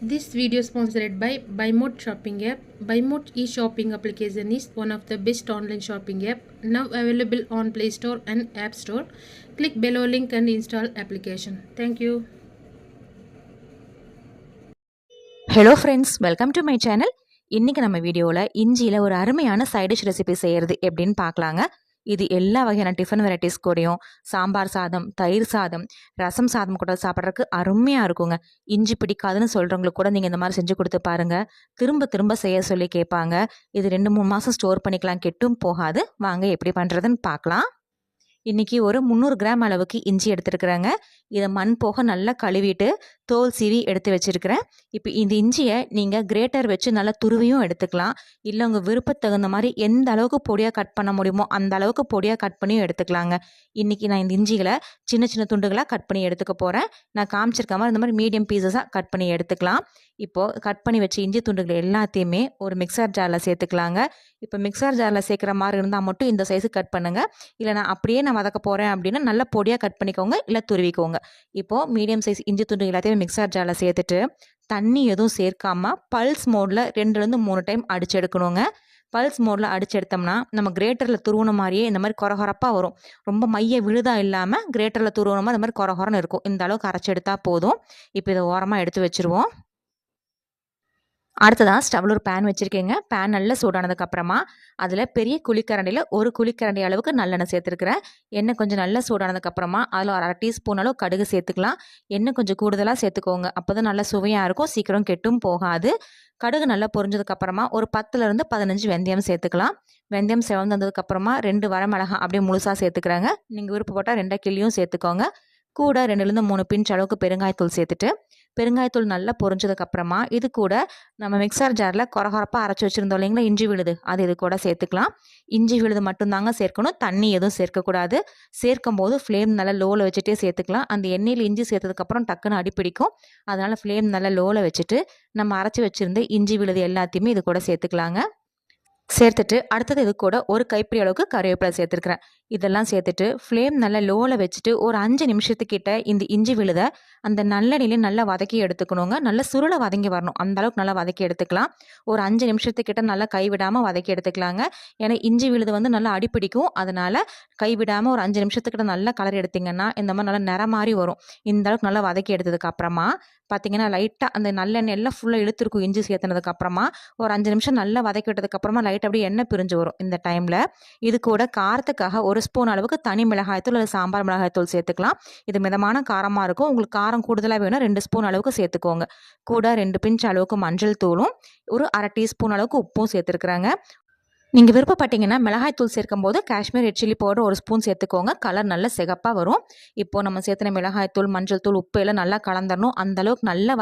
This video is sponsored by BuyMode shopping app. BuyMode e-shopping application is one of the best online shopping app now available on Play Store and App Store. Click below link and install application. Thank you. Hello friends, welcome to my channel. இன்றைக்கி நம்ம வீடியோவில் இஞ்சியில் ஒரு அருமையான side dish recipe செய்கிறது எப்படின்னு பார்க்கலாங்க. இது எல்லா வகையான டிஃபன் வெரைட்டிஸ் கூடயும் சாம்பார் சாதம், தயிர் சாதம், ரசம் சாதம் கூட சாப்பிட்றதுக்கு அருமையாக இருக்குங்க. இஞ்சி பிடிக்காதுன்னு சொல்கிறவங்களுக்கு கூட நீங்கள் இந்த மாதிரி செஞ்சு கொடுத்து பாருங்கள். திரும்ப திரும்ப செய்ய சொல்லி கேட்பாங்க. இது 2-3 மாதம் ஸ்டோர் பண்ணிக்கலாம், கெட்டும் போகாது. வாங்க எப்படி பண்ணுறதுன்னு பார்க்கலாம். இன்றைக்கி ஒரு 300 கிராம் அளவுக்கு இஞ்சி எடுத்துருக்குறேங்க. இதை மண் போக நல்லா கழுவிட்டு தோல் சீவி எடுத்து வச்சுருக்கிறேன். இப்போ இந்த இஞ்சியை நீங்கள் கிரேட்டர் வச்சு நல்லா துருவியும் எடுத்துக்கலாம். இல்லை உங்கள் விருப்பத்துக்கு தகுந்த மாதிரி எந்த அளவுக்கு பொடியாக கட் பண்ண முடியுமோ அந்த அளவுக்கு பொடியாக கட் பண்ணியும் எடுத்துக்கலாங்க. இன்றைக்கி நான் இந்த இஞ்சிகளை சின்ன சின்ன துண்டுகளாக கட் பண்ணி எடுத்துக்க போகிறேன். நான் காமிச்சிருக்க மாதிரி இந்த மாதிரி மீடியம் பீசஸாக கட் பண்ணி எடுத்துக்கலாம். இப்போது கட் பண்ணி வச்ச இஞ்சி துண்டுகள் எல்லாத்தையுமே ஒரு மிக்சர் ஜாரில் சேர்த்துக்கலாங்க. இப்போ மிக்சர் ஜாரில் சேர்க்குற மாதிரி இருந்தால் மட்டும் இந்த சைஸுக்கு கட் பண்ணுங்கள். இல்லை நான் வதக்க போகிறேன் அப்படின்னா நல்லா பொடியாக கட் பண்ணிக்கோங்க, இல்லை துருவிக்கோங்க. இப்போது மீடியம் சைஸ் இஞ்சி துண்டு எல்லாத்தையும் மிக்சர் ஜாரில் சேர்த்துட்டு தண்ணி எதுவும் சேர்க்காம பல்ஸ் மோடில் 2-3 டைம் அடிச்சு எடுக்கணுங்க. பல்ஸ் மோடில் அடிச்சு எடுத்தோம்னா நம்ம கிரேட்டரில் துருவுன மாதிரியே இந்த மாதிரி கொரகொரப்பாக வரும். ரொம்ப மைய விழுதா இல்லாமல் கிரேட்டரில் துருவுன மாதிரி இந்த மாதிரி கொரகொரன்னு இருக்கும். இந்த அளவுக்கு அரைச்சி எடுத்தால் போதும். இப்போ இதை ஓரமாக எடுத்து வச்சுருவோம். அடுத்ததான் ஸ்டவ்வில் ஒரு பேன் வச்சுருக்கேங்க. பேன் நல்லா சூடானதுக்கப்புறமா அதில் பெரிய குழிக்கரண்டியில் ஒரு குழிக்கரண்டி அளவுக்கு நல்லெண்ணெய் சேர்த்துருக்குறேன். எண்ணெய் கொஞ்சம் நல்லா சூடானதுக்கப்புறமா அதில் ஒரு 1/2 டீஸ்பூன் அளவு கடுகு சேர்த்துக்கலாம். எண்ணெய் கொஞ்சம் கூடுதலாக சேர்த்துக்கோங்க, அப்போ தான் நல்லா சுவையாக இருக்கும், சீக்கிரம் கெட்டும் போகாது. கடுகு நல்லா பொரிஞ்சதுக்கப்புறமா ஒரு 10-15 வெந்தயம் சேர்த்துக்கலாம். வெந்தயம் செவந்து வந்ததுக்கப்புறமா 2 வரமிளகாய் அப்படியே முழுசாக சேர்த்துக்கிறாங்க. நீங்கள் விருப்பப்பட்டால் 2 கிள்ளியும் சேர்த்துக்கோங்க. கூட 2-3 பிஞ்ச் அளவுக்கு பெருங்காயத்தூள் சேர்த்துட்டு பெருங்காயத்தூள் நல்லா பொரிஞ்சதுக்கப்புறமா இது கூட நம்ம மிக்சர் ஜாரில் கொரகொரப்பாக அரைச்சி வச்சுருந்தோம் இல்லைங்களா இஞ்சி விழுது, அது இது கூட சேர்த்துக்கலாம். இஞ்சி விழுது மட்டும்தாங்க சேர்க்கணும், தண்ணி எதுவும் சேர்க்கக்கூடாது. சேர்க்கும் போது ஃப்ளேம் நல்லா லோவில் வச்சுட்டே சேர்த்துக்கலாம். அந்த எண்ணெயில் இஞ்சி சேர்த்ததுக்கப்புறம் டக்குன்னு அடிப்பிடிக்கும். அதனால் ஃப்ளேம் நல்லா லோவில் வச்சுட்டு நம்ம அரைச்சி வச்சுருந்த இஞ்சி விழுது எல்லாத்தையுமே இது கூட சேர்த்துக்கலாங்க. சேர்த்துட்டு அடுத்தது இது கூட ஒரு கைப்பிடி அளவுக்கு கறிவேப்பிலை சேர்த்துருக்குறேன். இதெல்லாம் சேர்த்துட்டு ஃப்ளேம் நல்லா லோவில் வச்சுட்டு ஒரு 5 நிமிஷத்துக்கிட்ட இந்த இஞ்சி விழுதை அந்த நல்லெண்ணெயிலே நல்லா வதக்கி எடுத்துக்கணுங்க. நல்லா சுருளை வதங்கி வரணும், அந்தளவுக்கு நல்லா வதக்கி எடுத்துக்கலாம். ஒரு 5 நிமிஷத்துக்கிட்ட நல்லா கைவிடாமல் வதக்கி எடுத்துக்கலாங்க. ஏன்னா இஞ்சி விழுது வந்து நல்லா அடிப்பிடிக்கும். அதனால் கைவிடாமல் ஒரு 5 நிமிஷத்துக்கிட்ட நல்லா கலர் எடுத்திங்கன்னா இந்த மாதிரி நல்லா நிற மாதிரி வரும். இந்த அளவுக்கு நல்லா வதக்கி எடுத்ததுக்கப்புறமா பார்த்திங்கன்னா லைட்டாக அந்த நல்லெண்ணெய் எல்லாம் ஃபுல்லாக இழுத்துருக்கும். இஞ்சி சேர்த்துனதுக்கப்புறமா ஒரு 5 நிமிஷம் நல்லா வதக்கி விட்டதுக்கப்புறமா லைட் அப்படியே எண்ணெய் பிரிஞ்சு வரும். இந்த டைமில் இது கூட காரத்துக்காக 1 ஸ்பூன் அளவுக்கு தனி மிளகாய்த்தூள் அல்லது சாம்பார் மிளகாய்த்தூள் சேர்த்துக்கலாம். இது மிதமான காரமாக இருக்கும். உங்களுக்கு காரம் கூடுதலாக வேணும் 2 ஸ்பூன் அளவுக்கு சேர்த்துக்கோங்க. கூட 2 பிஞ்ச் அளவுக்கு மஞ்சள் தூளும் ஒரு 1/2 டீஸ்பூன் அளவுக்கு உப்பும் சேர்த்துருக்குறாங்க. நீங்கள் விருப்பப்பட்டீங்கன்னா மிளகாய்த்தூள் சேர்க்கும் போது Kashmir red chilli powder 1 spoon சேர்த்துக்கோங்க. கலர் நல்ல சிகப்பாக வரும். இப்போது நம்ம சேர்த்துன மிளகாய்த்தூள், மஞ்சள் தூள், உப்பு எல்லாம் நல்லா கலந்துடணும். அந்தளவுக்கு நல்லா